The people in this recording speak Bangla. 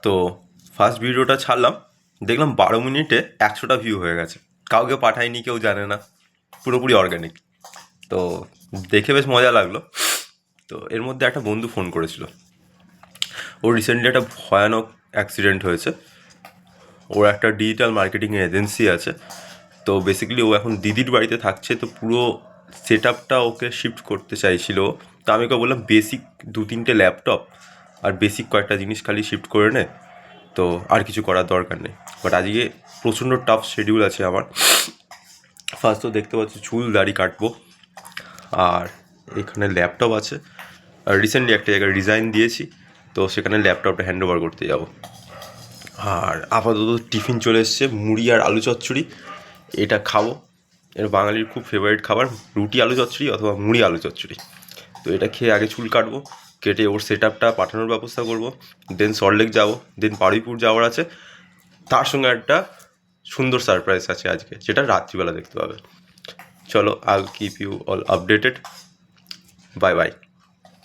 তো ফার্স্ট ভিডিওটা ছাড়লাম, দেখলাম 12 মিনিটে 100টা ভিউ হয়ে গেছে। কাউকে পাঠায়নি, কেউ জানে না, পুরোপুরি অর্গ্যানিক। তো দেখে বেশ মজা লাগলো। তো এর মধ্যে একটা বন্ধু ফোন করেছিল, ওর রিসেন্টলি একটা ভয়ানক অ্যাক্সিডেন্ট হয়েছে। ওর একটা ডিজিটাল মার্কেটিং এজেন্সি আছে। তো বেসিক্যালি ও এখন দিদির বাড়িতে থাকছে, তো পুরো সেট আপটা ওকে শিফট করতে চাইছিল। তো আমি ওকে বললাম বেসিক 2-3টে ল্যাপটপ আর বেসিক কয়েকটা জিনিস খালি শিফট করে নে, তো আর কিছু করার দরকার নেই। বাট আজকে প্রচণ্ড টাফ শিডিউল আছে আমার। ফার্স্ট তো দেখতে পাচ্ছি চুল দাড়ি কাটবো, আর এখানে ল্যাপটপ আছে। আর রিসেন্টলি একটা জায়গায় রিজাইন দিয়েছি, তো সেখানে ল্যাপটপটা হ্যান্ড ওভার করতে যাব। আর আপাতত টিফিন চলে এসছে, মুড়ি আর আলু চচ্চড়ি, এটা খাবো। এটা বাঙালির খুব ফেভারিট খাবার, রুটি আলু চচ্চড়ি অথবা মুড়ি আলু চচ্চড়ি। তো এটা খেয়ে আগে চুল কাটবো, কেটে ওর সেট আপটা পাঠানোর ব্যবস্থা করবো। দেন সল্টলেক যাবো, দেন বারুইপুর যাওয়ার আছে। তার সঙ্গে একটা সুন্দর সারপ্রাইজ আছে আজকে, যেটা রাত্রিবেলা দেখতে পাবে। চলো, I will keep you all updated. Bye by.